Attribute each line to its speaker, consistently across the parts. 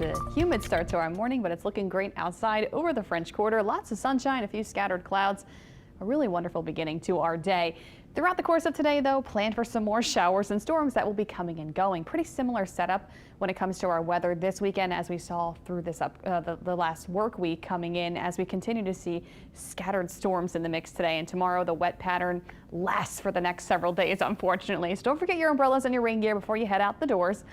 Speaker 1: The humid start to our morning, but it's looking great outside over the French Quarter. Lots of sunshine, a few scattered clouds. A really wonderful beginning to our day. Throughout the course of today, though, plan for some more showers and storms that will be coming and going. Pretty similar setup when it comes to our weather this weekend, as we saw through this the last work week coming in, as we continue to see scattered storms in the mix today. And tomorrow, the wet pattern lasts for the next several days, unfortunately. So don't forget your umbrellas and your rain gear before you head out the doors.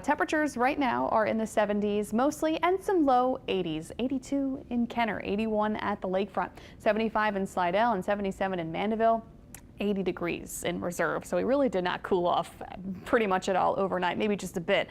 Speaker 1: Temperatures right now are in the 70s mostly, and some low 80s. 82 in Kenner, 81 at the lakefront, 75 in Slidell, and 77 in Mandeville. 80 degrees in Reserve, so we really did not cool off pretty much at all overnight, maybe just a bit.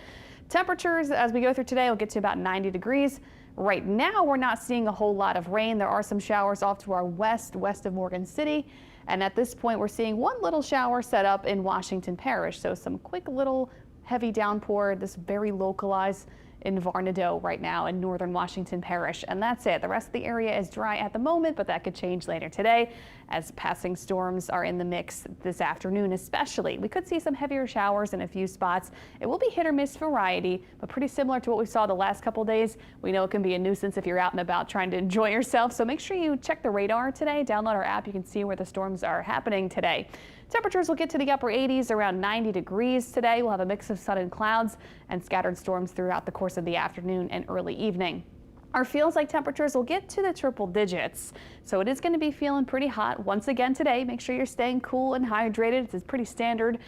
Speaker 1: Temperatures as we go through today will get to about 90 degrees. Right now we're not seeing a whole lot of rain. There are some showers off to our west of Morgan City, and at this point we're seeing one little shower set up in Washington Parish, so some quick little heavy downpour, this very localized in Varnado right now in northern Washington Parish, and that's it. The rest of the area is dry at the moment, but that could change later today as passing storms are in the mix this afternoon especially. We could see some heavier showers in a few spots. It will be hit or miss variety, but pretty similar to what we saw the last couple days. We know it can be a nuisance if you're out and about trying to enjoy yourself, so make sure you check the radar today. Download our app. You can see where the storms are happening today. Temperatures will get to the upper 80s, around 90 degrees today. We'll have a mix of sun and clouds and scattered storms throughout the course of the afternoon and early evening. Our feels like temperatures will get to the triple digits, so it is going to be feeling pretty hot once again today. Make sure you're staying cool and hydrated. It's a pretty standard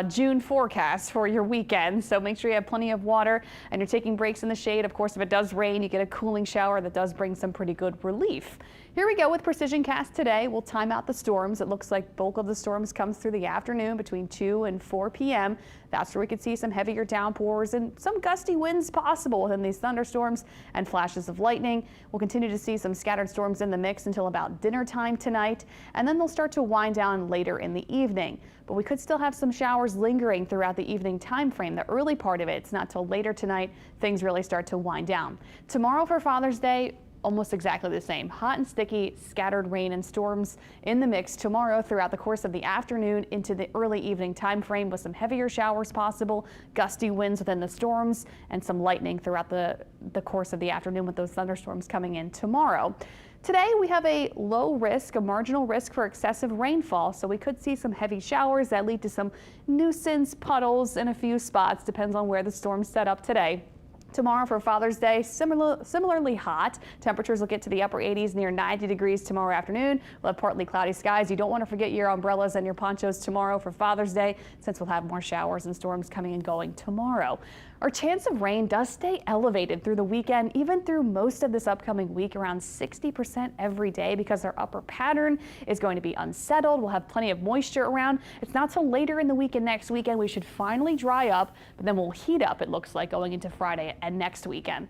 Speaker 1: June forecast for your weekend, so make sure you have plenty of water and you're taking breaks in the shade. Of course, if it does rain, you get a cooling shower that does bring some pretty good relief. Here we go with Precision Cast today. We'll time out the storms. It looks like bulk of the storms comes through the afternoon between 2 and 4 p.m. That's where we could see some heavier downpours and some gusty winds possible within these thunderstorms and flashes of lightning. We'll continue to see some scattered storms in the mix until about dinner time tonight, and then they'll start to wind down later in the evening. But we could still have some showers lingering throughout the evening time frame. The early part of it, it's not till later tonight things really start to wind down. Tomorrow for Father's Day, almost exactly the same. Hot and sticky, scattered rain and storms in the mix tomorrow throughout the course of the afternoon into the early evening time frame, with some heavier showers possible, gusty winds within the storms, and some lightning throughout the course of the afternoon with those thunderstorms coming in tomorrow. Today we have a low risk, a marginal risk for excessive rainfall, so we could see some heavy showers that lead to some nuisance puddles in a few spots. Depends on where the storm's set up today. Tomorrow for Father's Day, similarly hot. Temperatures will get to the upper 80s, near 90 degrees tomorrow afternoon. We'll have partly cloudy skies. You don't want to forget your umbrellas and your ponchos tomorrow for Father's Day, since we'll have more showers and storms coming and going tomorrow. Our chance of rain does stay elevated through the weekend, even through most of this upcoming week, around 60% every day, because our upper pattern is going to be unsettled. We'll have plenty of moisture around. It's not till later in the week and next weekend we should finally dry up, but then we'll heat up, it looks like, going into Friday and next weekend.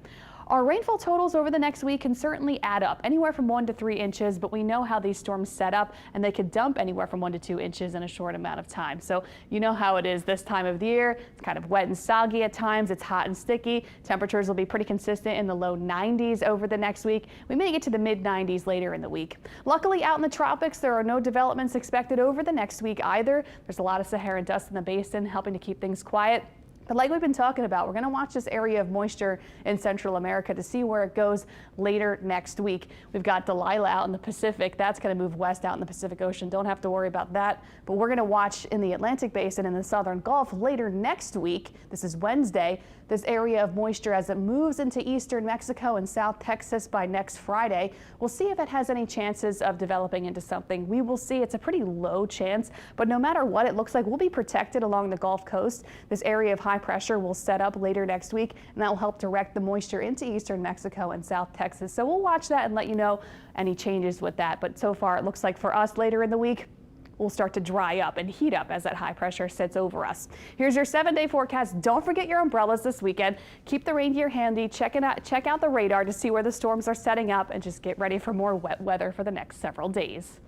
Speaker 1: Our rainfall totals over the next week can certainly add up, anywhere from 1 to 3 inches, but we know how these storms set up, and they could dump anywhere from 1 to 2 inches in a short amount of time. So you know how it is this time of the year. It's kind of wet and soggy at times. It's hot and sticky. Temperatures will be pretty consistent in the low 90s over the next week. We may get to the mid 90s later in the week. Luckily, out in the tropics, there are no developments expected over the next week either. There's a lot of Saharan dust in the basin, helping to keep things quiet. But like we've been talking about, we're going to watch this area of moisture in Central America to see where it goes later next week. We've got Delilah out in the Pacific. That's going to move west out in the Pacific Ocean. Don't have to worry about that. But we're going to watch in the Atlantic Basin and the Southern Gulf later next week. This is Wednesday. This area of moisture as it moves into eastern Mexico and South Texas by next Friday. We'll see if it has any chances of developing into something. We will see. It's a pretty low chance, but no matter what, it looks like we'll be protected along the Gulf Coast. This area of high pressure will set up later next week, and that will help direct the moisture into eastern Mexico and South Texas. So we'll watch that and let you know any changes with that. But so far, it looks like for us later in the week, we'll start to dry up and heat up as that high pressure sits over us. Here's your 7-day forecast. Don't forget your umbrellas this weekend. Keep the rain gear handy. Check out the radar to see where the storms are setting up, and just get ready for more wet weather for the next several days.